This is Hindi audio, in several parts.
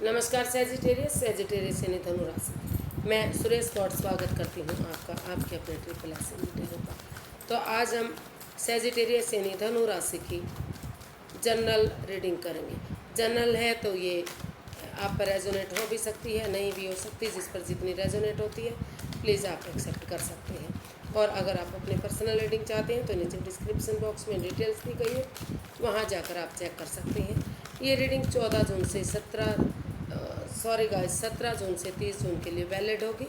नमस्कार सेजिटेरियस यानी धनु राशि। मैं सुरेश गौड़ स्वागत करती हूँ आपका आपके अपने ट्रिपल एस टेरो का। तो आज हम सेजिटेरियस यानी धनु राशि की जनरल रीडिंग करेंगे। जनरल है तो ये आप पर रेजोनेट हो भी सकती है, नहीं भी हो सकती। जिस पर जितनी रेजोनेट होती है प्लीज़ आप एक्सेप्ट कर सकते हैं। और अगर आप अपने पर्सनल रीडिंग चाहते हैं तो नीचे डिस्क्रिप्शन बॉक्स में डिटेल्स दी गई है, वहाँ जाकर आप चेक कर सकते हैं। ये रीडिंग 17 जून से 17 जून से 30 जून के लिए वैलिड होगी।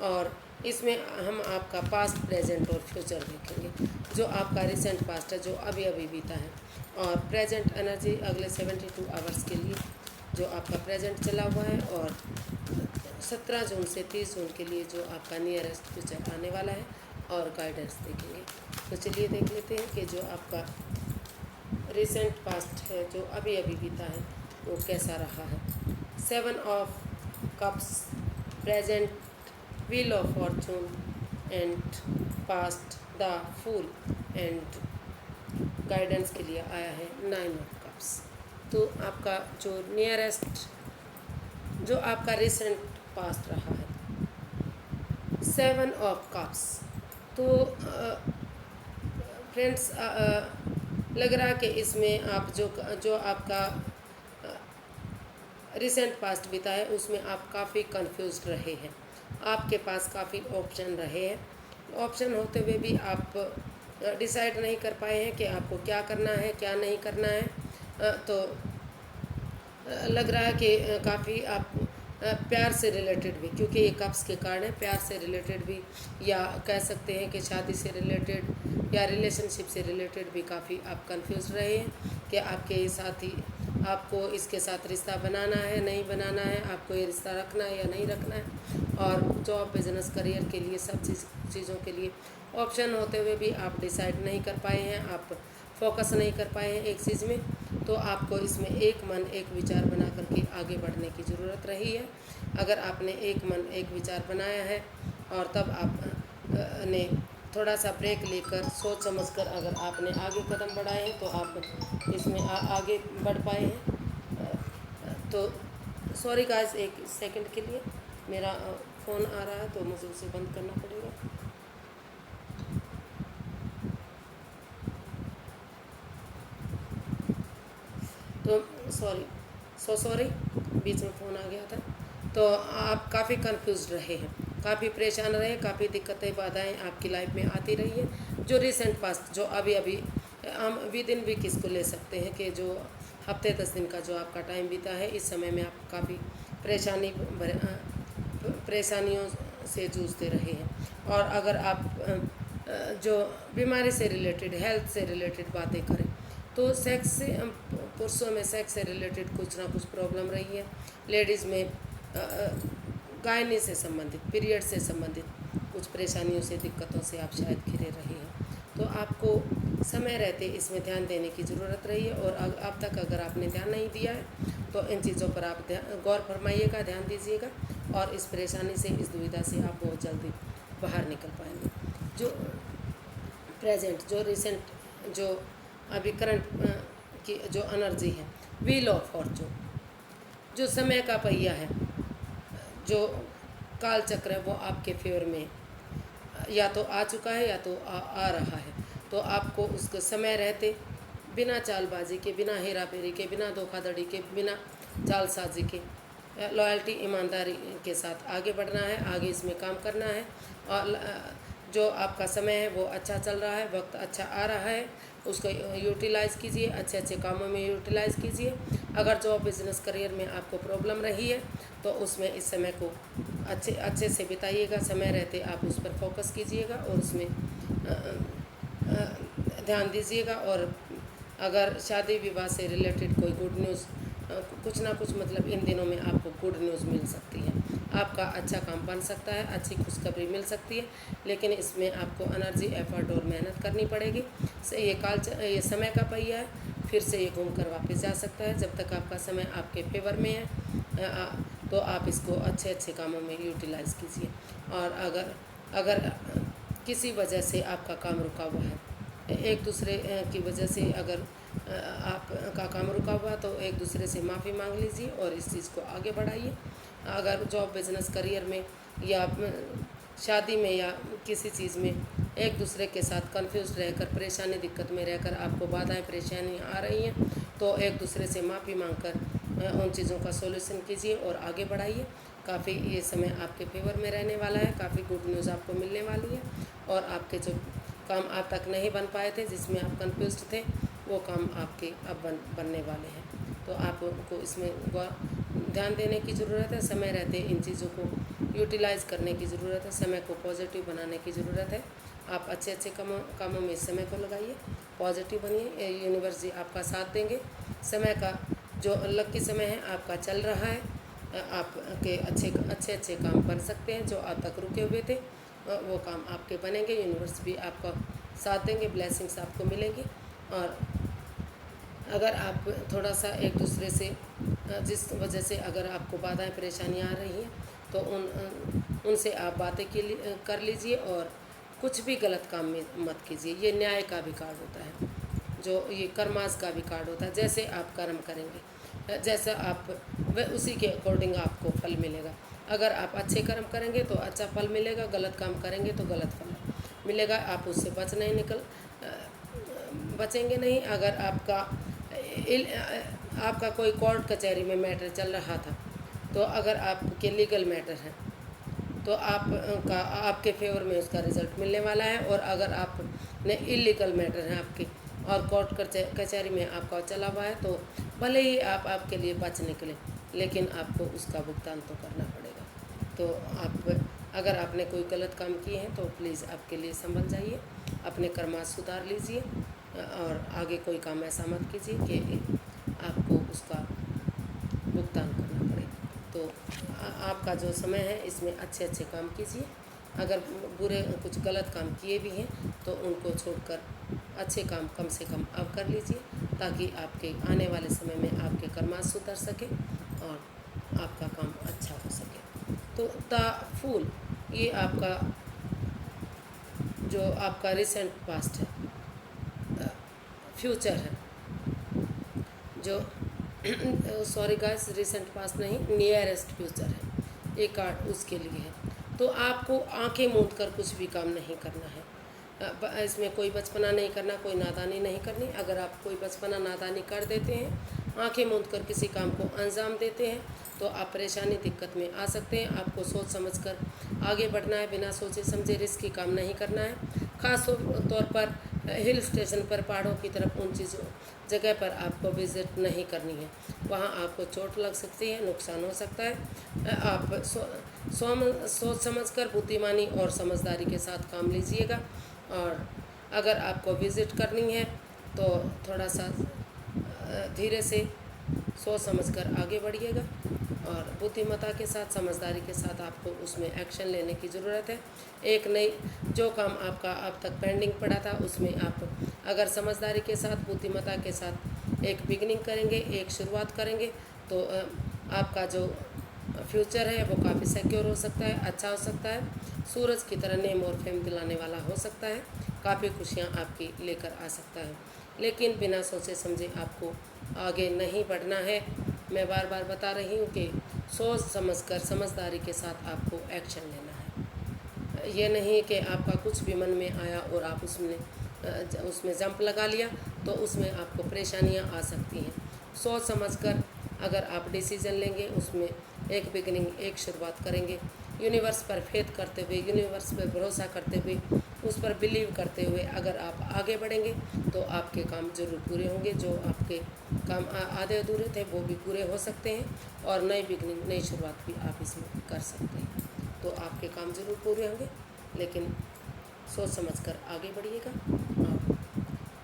और इसमें हम आपका पास्ट, प्रेजेंट और फ्यूचर देखेंगे। जो आपका रिसेंट पास्ट है, जो अभी अभी बीता है, और प्रेजेंट एनर्जी अगले 72 आवर्स के लिए जो आपका प्रेजेंट चला हुआ है, और 17 जून से 30 जून के लिए जो आपका नियरेस्ट फ्यूचर आने वाला है, और गाइडेंस देखेंगे। तो चलिए देख लेते हैं कि जो आपका रिसेंट पास्ट है, जो अभी अभी बीता है, वो कैसा रहा है। 7 of cups, present, wheel of fortune and past the fool, and guidance के लिए आया है 9 ऑफ कप्स। तो आपका जो नियरेस्ट, जो आपका रिसेंट पास्ट रहा है, 7 ऑफ कप्स। तो फ्रेंड्स, लग रहा कि इसमें आप जो आपका रिसेंट पास्ट बीता है उसमें आप काफ़ी कंफ्यूज्ड रहे हैं। आपके पास काफ़ी ऑप्शन रहे हैं। ऑप्शन होते हुए भी आप डिसाइड नहीं कर पाए हैं कि आपको क्या करना है, क्या नहीं करना है। तो लग रहा है कि काफ़ी आप प्यार से रिलेटेड भी, क्योंकि ये कप्स के कार्ड है, प्यार से रिलेटेड भी, या कह सकते हैं कि शादी से रिलेटेड या रिलेशनशिप से रिलेटेड भी काफ़ी आप कंफ्यूज रहे हैं कि आपके साथी, आपको इसके साथ रिश्ता बनाना है, नहीं बनाना है, आपको ये रिश्ता रखना है या नहीं रखना है। और जॉब, बिजनेस, करियर के लिए, सब चीज़ों के लिए ऑप्शन होते हुए भी आप डिसाइड नहीं कर पाए हैं, आप फोकस नहीं कर पाए हैं एक चीज़ में। तो आपको इसमें एक मन एक विचार बना करके आगे बढ़ने की ज़रूरत रही है। अगर आपने एक मन एक विचार बनाया है और तब आप ने थोड़ा सा ब्रेक लेकर सोच समझकर अगर आपने आगे कदम बढ़ाए हैं तो आप इसमें आगे बढ़ पाए हैं। तो सॉरी गाइस, एक सेकंड के लिए मेरा फ़ोन आ रहा है तो मुझे उसे बंद करना पड़ेगा। तो सॉरी, बीच में फ़ोन आ गया था। तो आप काफ़ी कंफ्यूज रहे हैं, काफ़ी परेशान रहे, काफ़ी दिक्कतें, बाधाएं आपकी लाइफ में आती रही है। जो रिसेंट पास्ट, जो अभी अभी हम विद इन वीक इसको ले सकते हैं कि जो हफ्ते 10 दिन का जो आपका टाइम बीता है, इस समय में आप काफ़ी परेशानियों से जूझते रहे हैं। और अगर आप जो बीमारी से रिलेटेड, हेल्थ से रिलेटेड बातें करें तो सेक्स से, पुरुषों में सेक्स से रिलेटेड कुछ ना कुछ प्रॉब्लम रही है। लेडीज़ में गायनी से संबंधित, पीरियड से संबंधित कुछ परेशानियों से, दिक्कतों से आप शायद घिरे रहे हैं। तो आपको समय रहते इसमें ध्यान देने की ज़रूरत रही है। और अब तक अगर आपने ध्यान नहीं दिया है तो इन चीज़ों पर आप गौर फरमाइएगा, ध्यान दीजिएगा, और इस परेशानी से, इस दुविधा से आप बहुत जल्दी बाहर निकल पाएंगे। जो प्रेजेंट, जो रिसेंट, जो अभी करंट की जो एनर्जी है, व्हील ऑफ फॉर्चून, जो समय का पहिया है, जो काल चक्र है, वो आपके फेवर में या तो आ चुका है या तो आ रहा है। तो आपको उसको समय रहते बिना चालबाजी के, बिना हेरा फेरी के, बिना धोखाधड़ी के, बिना जालसाजी के, लॉयल्टी, ईमानदारी के साथ आगे बढ़ना है, आगे इसमें काम करना है। और जो आपका समय है वो अच्छा चल रहा है, वक्त अच्छा आ रहा है, उसको यूटिलाइज़ कीजिए, अच्छे अच्छे कामों में यूटिलाइज़ कीजिए। अगर जॉब, बिजनेस, करियर में आपको प्रॉब्लम रही है तो उसमें इस समय को अच्छे से बिताइएगा। समय रहते आप उस पर फोकस कीजिएगा और उसमें ध्यान दीजिएगा। और अगर शादी विवाह से रिलेटेड कोई गुड न्यूज़, कुछ ना कुछ, मतलब इन दिनों में आपको गुड न्यूज़ मिल सकती है, आपका अच्छा काम बन सकता है, अच्छी खुशखबरी मिल सकती है। लेकिन इसमें आपको एनर्जी, एफर्ट और मेहनत करनी पड़ेगी। ये समय का पहिया है, फिर से ये घूम कर वापस जा सकता है। जब तक आपका समय आपके फेवर में है तो आप इसको अच्छे अच्छे कामों में यूटिलाइज़ कीजिए। और अगर किसी वजह से आपका काम रुका हुआ है, एक दूसरे की वजह से अगर आपका काम रुका हुआ तो एक दूसरे से माफ़ी मांग लीजिए और इस चीज़ को आगे बढ़ाइए। अगर जॉब, बिजनेस, करियर में या शादी में या किसी चीज़ में एक दूसरे के साथ कंफ्यूज रहकर, परेशानी दिक्कत में रहकर आपको बाधाएं परेशानियां आ रही हैं तो एक दूसरे से माफ़ी मांगकर उन चीज़ों का सॉल्यूशन कीजिए और आगे बढ़ाइए। काफ़ी ये समय आपके फेवर में रहने वाला है, काफ़ी गुड न्यूज़ आपको मिलने वाली है और आपके जो काम आज तक नहीं बन पाए थे, जिसमें आप कंफ्यूज थे, वो काम आपके अब बनने वाले हैं। तो आपको इसमें ध्यान देने की ज़रूरत है, समय रहते इन चीज़ों को यूटिलाइज़ करने की ज़रूरत है, समय को पॉजिटिव बनाने की ज़रूरत है। आप अच्छे अच्छे कामों में इस समय को लगाइए, पॉजिटिव बनिए, यूनिवर्स जी आपका साथ देंगे। समय का जो लकी समय है आपका चल रहा है, आपके अच्छे काम बन सकते हैं। जो आज तक रुके हुए थे वो काम आपके बनेंगे, यूनिवर्स भी आपका साथ देंगे, ब्लेसिंग्स आपको मिलेंगी। और अगर आप थोड़ा सा एक दूसरे से जिस वजह से अगर आपको बाधाएं परेशानियां आ रही हैं तो उनसे आप बातें कर लीजिए और कुछ भी गलत काम में मत कीजिए। ये न्याय का भी कार्ड होता है, जो ये कर्मास का भी कार्ड होता है। जैसे आप कर्म करेंगे, जैसा आप वह उसी के अकॉर्डिंग आपको फल मिलेगा। अगर आप अच्छे कर्म करेंगे तो अच्छा फल मिलेगा, गलत काम करेंगे तो गलत फल मिलेगा। आप उससे बचेंगे नहीं। अगर आपका कोई कोर्ट कचहरी में मैटर चल रहा था तो अगर आपके लीगल मैटर हैं तो आपके फेवर में उसका रिजल्ट मिलने वाला है। और अगर आपने इलीगल मैटर हैं आपके और कोर्ट कचहरी में आपका चला हुआ है तो भले ही आपके लिए बच निकले, लेकिन आपको उसका भुगतान तो करना पड़ेगा। तो अगर आपने कोई गलत काम किए हैं तो प्लीज़ आपके लिए संभल जाइए, अपने कर्मा सुधार लीजिए और आगे कोई काम ऐसा मत कीजिए कि आपको उसका भुगतान करना पड़े। तो आपका जो समय है इसमें अच्छे काम कीजिए। अगर बुरे कुछ गलत काम किए भी हैं तो उनको छोड़कर अच्छे काम कम से कम अब कर लीजिए, ताकि आपके आने वाले समय में आपके कर्मा सुधर सके और आपका काम अच्छा हो सके। तो द फूल ये आपका जो आपका रिसेंट पास्ट है, फ्यूचर है, जो सॉरी गाइस, रिसेंट पास्ट नहीं, नियरेस्ट फ्यूचर है, ये कार्ड उसके लिए है। तो आपको आंखें मूंद कर कुछ भी काम नहीं करना है। इसमें कोई बचपना नहीं करना, कोई नादानी नहीं करनी। अगर आप कोई बचपना नादानी कर देते हैं, आंखें मूंद कर किसी काम को अंजाम देते हैं तो आप परेशानी दिक्कत में आ सकते हैं। आपको सोच समझकर आगे बढ़ना है, बिना सोचे समझे रिस्की काम नहीं करना है। ख़ास तौर पर हिल स्टेशन पर, पहाड़ों की तरफ, उन जगह पर आपको विज़िट नहीं करनी है। वहाँ आपको चोट लग सकती है, नुकसान हो सकता है। आप सोच समझकर बुद्धिमानी और समझदारी के साथ काम लीजिएगा। और अगर आपको विज़िट करनी है तो थोड़ा सा धीरे से सोच समझकर आगे बढ़िएगा और बुद्धिमत्ता के साथ, समझदारी के साथ आपको उसमें एक्शन लेने की ज़रूरत है। एक नई जो काम आपका अब तक पेंडिंग पड़ा था उसमें आप अगर समझदारी के साथ, बुद्धिमत्ता के साथ एक बिगनिंग करेंगे, एक शुरुआत करेंगे तो आपका जो फ्यूचर है वो काफ़ी सिक्योर हो सकता है, अच्छा हो सकता है। सूरज की तरह नेम और फेम दिलाने वाला हो सकता है, काफ़ी खुशियाँ आपकी लेकर आ सकता है। लेकिन बिना सोचे समझे आपको आगे नहीं बढ़ना है। मैं बार बार बता रही हूँ कि सोच समझकर, समझदारी के साथ आपको एक्शन लेना है। ये नहीं कि आपका कुछ भी मन में आया और आप उसमें जंप लगा लिया तो उसमें आपको परेशानियाँ आ सकती हैं। सोच समझकर अगर आप डिसीज़न लेंगे, उसमें एक बिगिनिंग, एक शुरुआत करेंगे, यूनिवर्स पर फेथ करते हुए, यूनिवर्स पर भरोसा करते हुए, उस पर बिलीव करते हुए अगर आप आगे बढ़ेंगे तो आपके काम जरूर पूरे होंगे। जो आपके काम आधे अधूरे थे वो भी पूरे हो सकते हैं और नई बिगनिंग, नई शुरुआत भी आप इसमें कर सकते हैं। तो आपके काम जरूर पूरे होंगे, लेकिन सोच समझकर आगे बढ़िएगा। और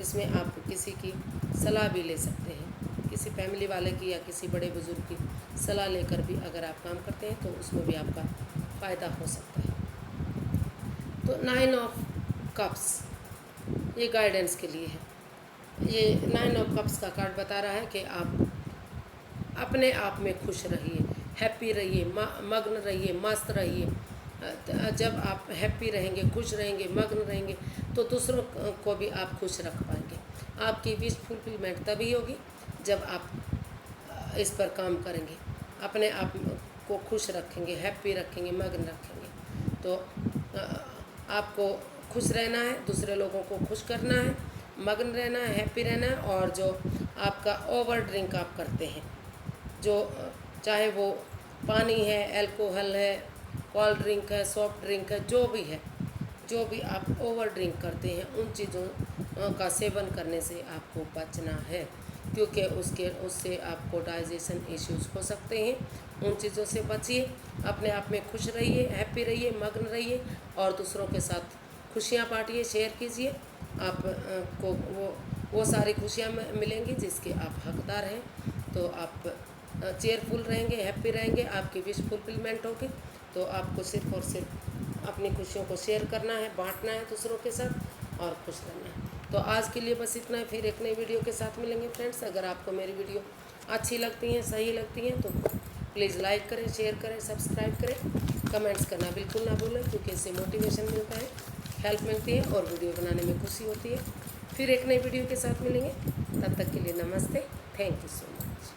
इसमें आप किसी की सलाह भी ले सकते हैं, किसी फैमिली वाले की या किसी बड़े बुजुर्ग की सलाह लेकर भी अगर आप काम करते हैं तो उसमें भी आपका फ़ायदा हो सकता है। तो 9 ऑफ कप्स ये गाइडेंस के लिए है। ये 9 ऑफ कप्स का कार्ड बता रहा है कि आप अपने आप में खुश रहिए, हैप्पी रहिए, मग्न रहिए, मस्त रहिए। जब आप हैप्पी रहेंगे, खुश रहेंगे, मग्न रहेंगे तो दूसरों को भी आप खुश रख पाएंगे। आपकी विश फुलफिलमेंट तभी होगी जब आप इस पर काम करेंगे, अपने आप को खुश रखेंगे, हैप्पी रखेंगे, मगन रखेंगे। तो आपको खुश रहना है, दूसरे लोगों को खुश करना है, मगन रहना है, हैप्पी रहना है। और जो आपका ओवर ड्रिंक आप करते हैं, जो चाहे वो पानी है, अल्कोहल है, कोल्ड ड्रिंक है, सॉफ्ट ड्रिंक है, जो भी आप ओवर ड्रिंक करते हैं, उन चीज़ों का सेवन करने से आपको बचना है, क्योंकि उससे आपको डाइजेशन इश्यूज हो सकते हैं। उन चीज़ों से बचिए, अपने आप में खुश रहिए, हैप्पी रहिए, मग्न रहिए और दूसरों के साथ खुशियाँ बांटिए, शेयर कीजिए। आप को वो सारी खुशियाँ मिलेंगी जिसके आप हकदार हैं। तो आप चेयरफुल रहेंगे, हैप्पी रहेंगे, आपकी विश फुलफिलमेंट होगी। तो आपको सिर्फ और सिर्फ अपनी खुशियों को शेयर करना है, बांटना है दूसरों के साथ और खुश रहना है। तो आज के लिए बस इतना है, फिर एक नई वीडियो के साथ मिलेंगे फ्रेंड्स। अगर आपको मेरी वीडियो अच्छी लगती हैं, सही लगती हैं, तो प्लीज़ लाइक करें, शेयर करें, सब्सक्राइब करें, कमेंट्स करना बिल्कुल ना भूलें, क्योंकि इससे मोटिवेशन मिलता है, हेल्प मिलती है और वीडियो बनाने में खुशी होती है। फिर एक नई वीडियो के साथ मिलेंगे, तब तक के लिए नमस्ते, थैंक यू सो मच।